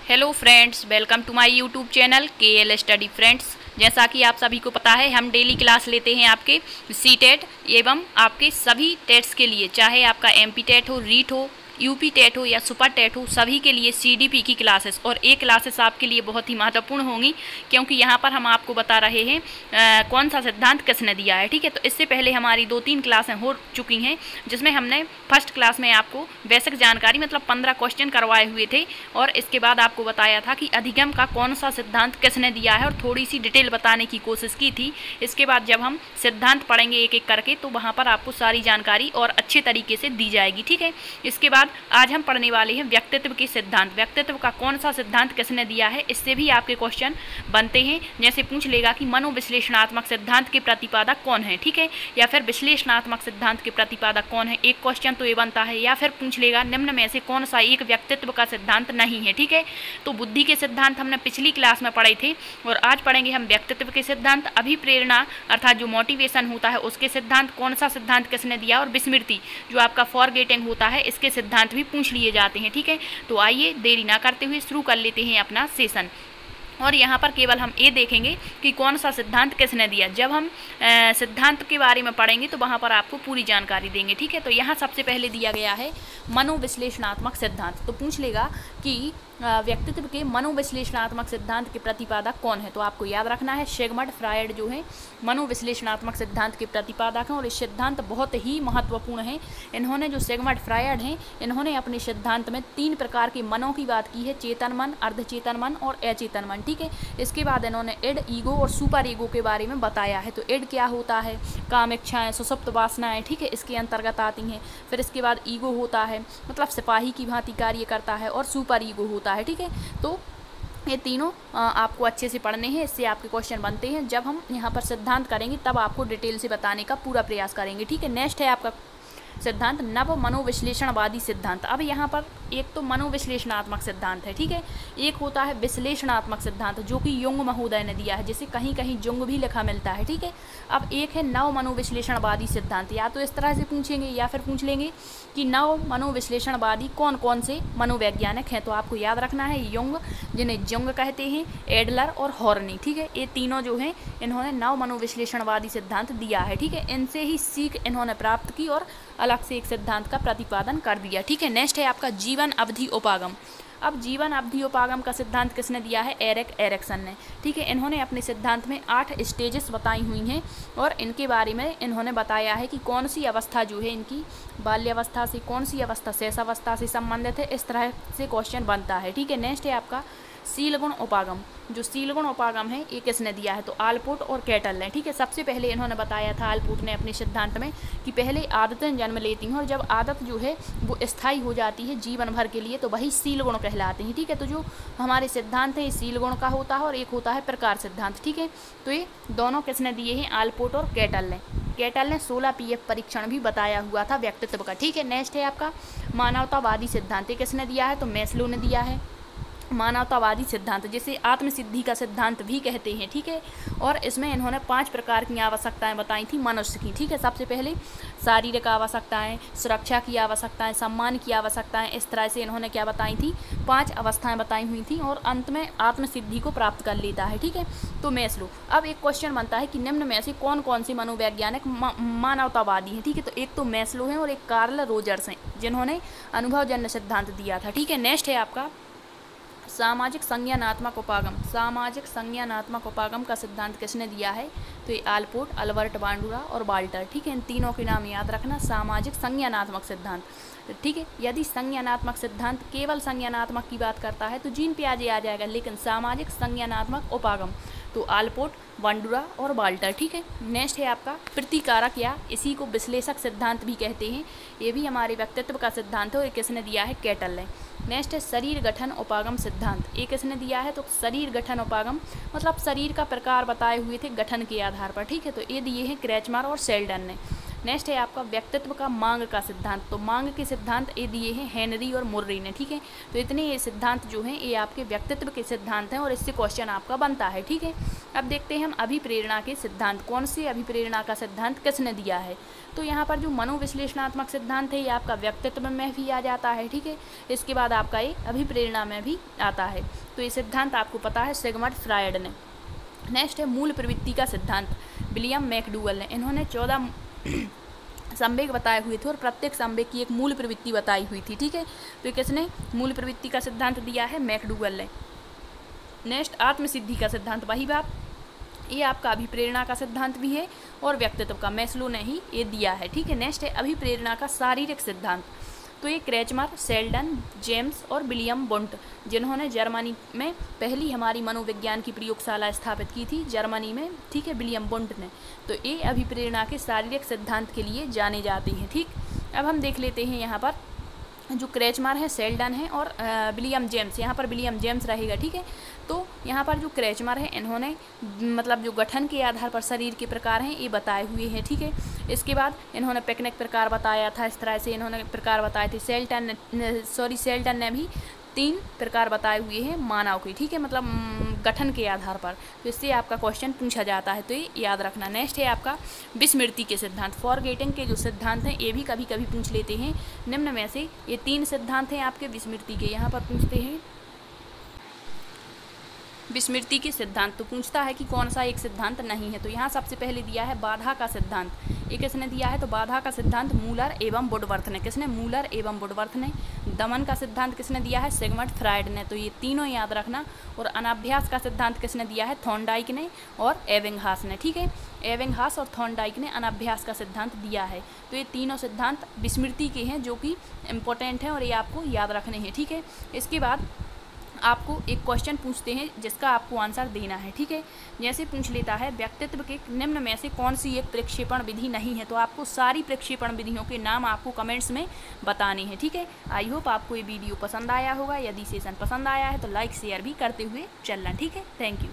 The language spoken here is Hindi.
Hello friends, welcome to my YouTube channel KL study friends. जैसा कि आप सभी को पता है, हम डेली क्लास लेते हैं आपके सी-टेट एवं आपके सभी टेट्स के लिए, चाहे आपका MP टेट हो, रीट हो, UP टेट हो या सुपर टेट हो, सभी के लिए CDP की क्लासेस। और ये क्लासेस आपके लिए बहुत ही महत्वपूर्ण होंगी, क्योंकि यहाँ पर हम आपको बता रहे हैं कौन सा सिद्धांत किसने दिया है। ठीक है, तो इससे पहले हमारी 2-3 क्लासें हो चुकी हैं, जिसमें हमने फर्स्ट क्लास में आपको बेसिक जानकारी मतलब 15 क्वेश्चन करवाए हुए थे, और इसके बाद आपको बताया था कि अधिगम का कौन सा सिद्धांत किसने दिया है, और थोड़ी सी डिटेल बताने की कोशिश की थी। इसके बाद जब हम सिद्धांत पढ़ेंगे एक एक करके, तो वहाँ पर आपको सारी जानकारी और अच्छे तरीके से दी जाएगी। ठीक है, इसके बाद आज हम पढ़ने वाले हैं व्यक्तित्व के सिद्धांत। व्यक्तित्व का कौन सा सिद्धांत किसने दिया है, इससे भी आपके क्वेश्चन बनते हैं। जैसे पूछ लेगा कि मनोविश्लेषणात्मक सिद्धांत के प्रतिपादक कौन है, ठीक है, या फिर विश्लेषणात्मक सिद्धांत के प्रतिपादक कौन है, एक क्वेश्चन तो ये बनता है। या फिर पूछ लेगा निम्न में से कौन सा एक व्यक्तित्व का सिद्धांत नहीं है। ठीक है, तो बुद्धि के सिद्धांत हमने पिछली क्लास में पढ़े थे, और आज पढ़ेंगे हम व्यक्तित्व के सिद्धांत। अभिप्रेरणा अर्थात जो मोटिवेशन होता है उसके सिद्धांत, कौन सा सिद्धांत किसने दिया, और विस्मृति जो आपका फॉरगेटिंग होता है, इसके सिद्धांत भी पूछ लिए जाते हैं। ठीक है, तो आइए देरी ना करते हुए शुरू कर लेते हैं अपना सेशन। और यहाँ पर केवल हम ये देखेंगे कि कौन सा सिद्धांत किसने दिया। जब हम सिद्धांत के बारे में पढ़ेंगे तो वहाँ पर आपको पूरी जानकारी देंगे। ठीक है, तो यहाँ सबसे पहले दिया गया है मनोविश्लेषणात्मक सिद्धांत। तो पूछ लेगा कि व्यक्तित्व के मनोविश्लेषणात्मक सिद्धांत के प्रतिपादक कौन है, तो आपको याद रखना है सिगमंड फ्रायड जो है मनोविश्लेषणात्मक सिद्धांत के प्रतिपादक हैं, और ये सिद्धांत बहुत ही महत्वपूर्ण है। इन्होंने जो सिगमंड फ्रायड हैं, इन्होंने अपने सिद्धांत में 3 प्रकार के मनों की बात की है, चेतन मन, अर्धचेतन मन और अचेतन मन। ठीक है, इसके बाद इन्होंने इड, ईगो और सुपर ईगो के बारे में बताया है। तो इड क्या होता है, काम इच्छाएं, सुसुप्त वासनाएं, ठीक है, इसके अंतर्गत आती हैं। फिर इसके बाद ईगो होता है, मतलब सिपाही की भांति कार्य करता है, और सुपर ईगो होता है। ठीक है, तो ये तीनों आपको अच्छे से पढ़ने हैं, इससे आपके क्वेश्चन बनते हैं। जब हम यहाँ पर सिद्धांत करेंगे तब आपको डिटेल से बताने का पूरा प्रयास करेंगे। ठीक है, नेक्स्ट है आपका सिद्धांत नव मनोविश्लेषणवादी सिद्धांत। अब यहाँ पर एक तो मनोविश्लेषणात्मक सिद्धांत है, ठीक है, एक होता है विश्लेषणात्मक सिद्धांत जो कि युंग महोदय ने दिया है, जिसे कहीं कहीं जुंग भी लिखा मिलता है। ठीक है, अब एक है नव मनोविश्लेषणवादी सिद्धांत। या तो इस तरह से पूछेंगे या फिर पूछ लेंगे कि नव मनोविश्लेषणवादी कौन कौन से मनोवैज्ञानिक हैं, तो आपको याद रखना है युंग, जिन्हें जुंग कहते हैं, एडलर और हॉर्नी। ठीक है, ये तीनों जो हैं इन्होंने नव मनोविश्लेषणवादी सिद्धांत दिया है। ठीक है, इनसे ही सीख इन्होंने प्राप्त की और अलग से एक सिद्धांत का प्रतिपादन कर दिया। ठीक है, नेक्स्ट है आपका जीवन अवधि उपागम। अब जीवन अवधि उपागम का सिद्धांत किसने दिया है, एरिक एरिक्सन ने। ठीक है, इन्होंने अपने सिद्धांत में 8 स्टेजेस बताई हुई हैं, और इनके बारे में इन्होंने बताया है कि कौन सी अवस्था जो है इनकी बाल्यावस्था से, कौन सी अवस्था शैशवावस्था से संबंधित है, इस तरह से क्वेश्चन बनता है। ठीक है, नेक्स्ट है आपका शीलगुण उपागम। जो शीलगुण उपागम है ये किसने दिया है, तो आलपोर्ट और कैटल ने। ठीक है, सबसे पहले इन्होंने बताया था आलपोर्ट ने अपने सिद्धांत में कि पहले आदतें जन्म लेती हैं, और जब आदत जो है वो स्थायी हो जाती है जीवन भर के लिए, तो वही शीलगुण कहलाते हैं। ठीक है, तो जो हमारे सिद्धांत है ये शीलगुण का होता है, और एक होता है प्रकार सिद्धांत। ठीक है, तो ये दोनों किसने दिए हैं, आलपोर्ट और कैटल ने। कैटल ने 16 PF परीक्षण भी बताया हुआ था व्यक्तित्व का। ठीक है, नेक्स्ट है आपका मानवतावादी सिद्धांत। ये किसने दिया है, तो मैस्लो ने दिया है मानवतावादी सिद्धांत, जिसे आत्मसिद्धि का सिद्धांत भी कहते हैं। ठीक है, और इसमें इन्होंने 5 प्रकार की आवश्यकताएं बताई थी मनुष्य की। ठीक है, सबसे पहले शारीरिक आवश्यकताएं, सुरक्षा की आवश्यकताएं, सम्मान की आवश्यकताएं, इस तरह से इन्होंने क्या बताई थी, 5 अवस्थाएं बताई हुई थी, और अंत में आत्मसिद्धि को प्राप्त कर लेता है। ठीक है, तो मैस्लो। अब एक क्वेश्चन बनता है कि निम्न में से कौन कौन से मनोवैज्ञानिक मानवतावादी हैं। ठीक है, तो एक तो मैस्लो हैं और एक कार्ल रोजर्स हैं, जिन्होंने अनुभवजन्य सिद्धांत दिया था। ठीक है, नेक्स्ट है आपका सामाजिक संज्ञानात्मक उपागम। सामाजिक संज्ञानात्मक उपागम का सिद्धांत किसने दिया है, तो ये आलपोर्ट, अल्बर्ट बांडुरा और वाल्टर। ठीक है, इन तीनों के नाम याद रखना, सामाजिक संज्ञानात्मक सिद्धांत। ठीक है, यदि संज्ञानात्मक सिद्धांत केवल संज्ञानात्मक की बात करता है तो जीन पियाजे आ जाएगा, लेकिन सामाजिक संज्ञानात्मक उपागम तो आलपोर्ट, बांडुरा और वाल्टर। ठीक है, नेक्स्ट है आपका प्रतिकारक, या इसी को विश्लेषक सिद्धांत भी कहते हैं। ये भी हमारे व्यक्तित्व का सिद्धांत है, और ये किसने दिया है, कैटल ने। नेक्स्ट है शरीर गठन उपागम सिद्धांत। ये किसने दिया है, तो शरीर गठन उपागम मतलब शरीर का प्रकार बताए हुए थे गठन के आधार पर। ठीक है, तो ये दिए हैं क्रैचमर और शेल्डन ने। नेक्स्ट है आपका व्यक्तित्व का मांग का सिद्धांत। तो मांग के सिद्धांत ये दिए हैं हेनरी और मुर्रे ने, ठीक है। तो इतने ये सिद्धांत जो हैं ये आपके व्यक्तित्व के सिद्धांत हैं और इससे क्वेश्चन आपका बनता है, ठीक है। अब देखते हैं हम अभिप्रेरणा के सिद्धांत, कौन से अभिप्रेरणा का सिद्धांत किसने दिया है। तो यहाँ पर जो मनोविश्लेषणात्मक सिद्धांत है ये आपका व्यक्तित्व में भी आ जाता है, ठीक है। इसके बाद आपका ये अभिप्रेरणा में भी आता है। तो ये सिद्धांत आपको पता है सिगमंड फ्रायड ने। नेक्स्ट है मूल प्रवृत्ति का सिद्धांत, विलियम मैकडूगल ने। इन्होंने 14 संवेग बताए हुए थे और प्रत्येक संवेग की एक मूल प्रवृत्ति बताई हुई थी, ठीक है। तो किसने मूल प्रवृत्ति का सिद्धांत दिया है, मैकडूगल ने। नेक्स्ट आत्मसिद्धि का सिद्धांत, वही बात, ये आपका अभिप्रेरणा का सिद्धांत भी है और व्यक्तित्व का मैस्लो ने ही ये दिया है, ठीक है। नेक्स्ट है अभिप्रेरणा का शारीरिक सिद्धांत। तो ये क्रेचमर, शेल्डन, जेम्स और विलियम वुंट, जिन्होंने जर्मनी में पहली हमारी मनोविज्ञान की प्रयोगशाला स्थापित की थी जर्मनी में, ठीक है, विलियम वुंट ने। तो ये अभिप्रेरणा के शारीरिक सिद्धांत के लिए जाने जाते हैं, ठीक। अब हम देख लेते हैं यहाँ पर जो क्रेचमर है, शेल्डन है और विलियम जेम्स, यहाँ पर विलियम जेम्स रहेगा, ठीक है। तो यहाँ पर जो क्रेचमर है इन्होंने मतलब जो गठन के आधार पर शरीर के प्रकार हैं ये बताए हुए हैं, ठीक है। इसके बाद इन्होंने पिकनिक प्रकार बताया था, इस तरह से इन्होंने प्रकार बताए थे। शेल्डन ने भी 3 प्रकार बताए हुए हैं मानव के, ठीक है, मतलब गठन के आधार पर। तो इससे आपका क्वेश्चन पूछा जाता है, तो ये याद रखना। नेक्स्ट है आपका विस्मृति के सिद्धांत, फॉरगेटिंग के जो सिद्धांत हैं ये भी कभी कभी पूछ लेते हैं। निम्न में से ये 3 सिद्धांत हैं आपके विस्मृति के, यहाँ पर पूछते हैं विस्मृति के सिद्धांत। तो पूछता है कि कौन सा एक सिद्धांत नहीं है। तो यहाँ सबसे पहले दिया है बाधा का सिद्धांत, ये किसने दिया है, तो बाधा का सिद्धांत मूलर एवं वुडवर्थ ने। किसने, मूलर एवं वुडवर्थ ने। दमन का सिद्धांत किसने दिया है, सिगमंड फ्रायड ने। तो ये तीनों याद रखना। और अनाभ्यास का सिद्धांत किसने दिया है, थॉर्नडाइक ने और एबिंगहास ने, ठीक है। एबिंगहास और थॉर्नडाइक ने अनाभ्यास का सिद्धांत दिया है। तो ये तीनों सिद्धांत विस्मृति के हैं जो कि इम्पोर्टेंट हैं और ये आपको याद रखने हैं, ठीक है। इसके बाद आपको एक क्वेश्चन पूछते हैं जिसका आपको आंसर देना है, ठीक है। जैसे पूछ लेता है व्यक्तित्व के निम्न में से कौन सी एक प्रक्षेपण विधि नहीं है। तो आपको सारी प्रक्षेपण विधियों के नाम आपको कमेंट्स में बताने हैं, ठीक है। आई होप आपको ये वीडियो पसंद आया होगा। यदि सेशन पसंद आया है तो लाइक शेयर भी करते हुए चलना, ठीक है। Thank you.